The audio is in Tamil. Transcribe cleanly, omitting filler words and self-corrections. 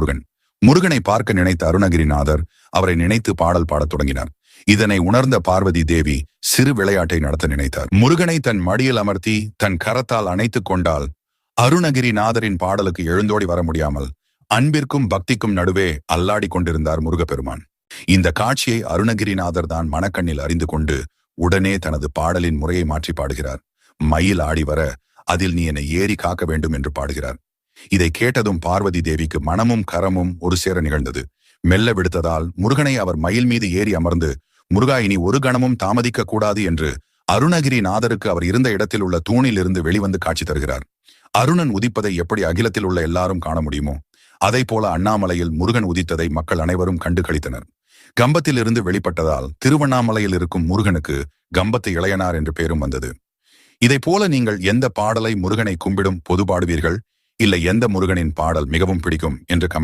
முருகன். முருகனை பார்க்க நினைத்த அருணகிரிநாதர் அவரை நினைத்து பாடல் பாடத் தொடங்கினார். இதனை உணர்ந்த பார்வதி தேவி சிறு விளையாட்டை நடத்த நினைத்தார். முருகனை தன் மடியில் அமர்த்தி தன் கரத்தால் அணைத்துக் கொண்டால் அருணகிரிநாதரின் பாடலுக்கு எழுந்தோடி வர முடியாமல் அன்பிற்கும் பக்திக்கும் நடுவே அல்லாடி கொண்டிருந்தார் முருகப்பெருமான். இந்த காட்சியை அருணகிரிநாதர் தான் மனக்கண்ணில் அறிந்து கொண்டு உடனே தனது பாடலின் முறையை மாற்றி பாடுகிறார். மயில் ஆடி வர அதில் நீ என்னை ஏறி காக்க வேண்டும் என்று பாடுகிறார். இதை கேட்டதும் பார்வதி தேவிக்கு மனமும் கரமும் ஒரு சேர நிகழ்ந்தது. மெல்ல விடுத்ததால் முருகனை அவர் மயில் மீது ஏறி அமர்ந்து, முருகா இனி ஒரு கணமும் தாமதிக்க கூடாது என்று அருணகிரிநாதருக்கு அவர் இருந்த இடத்தில் உள்ள தூணில் இருந்து வெளிவந்து காட்சி தருகிறார். அருணன் உதிப்பதை எப்படி அகிலத்தில் உள்ள எல்லாரும் காண முடியுமோ அதை போல அண்ணாமலையில் முருகன் உதித்ததை மக்கள் அனைவரும் கண்டு களித்தனர். கம்பத்தில் இருந்து வெளிப்பட்டதால் திருவண்ணாமலையில் இருக்கும் முருகனுக்கு கம்பத்து இளையனார் என்று பெயரும் வந்தது. இதை போல நீங்கள் எந்த பாடலை முருகனை கும்பிடும் பொது பாடுவீர்கள், இல்லை எந்த முருகனின் பாடல் மிகவும் பிடிக்கும் என்று கமெண்ட்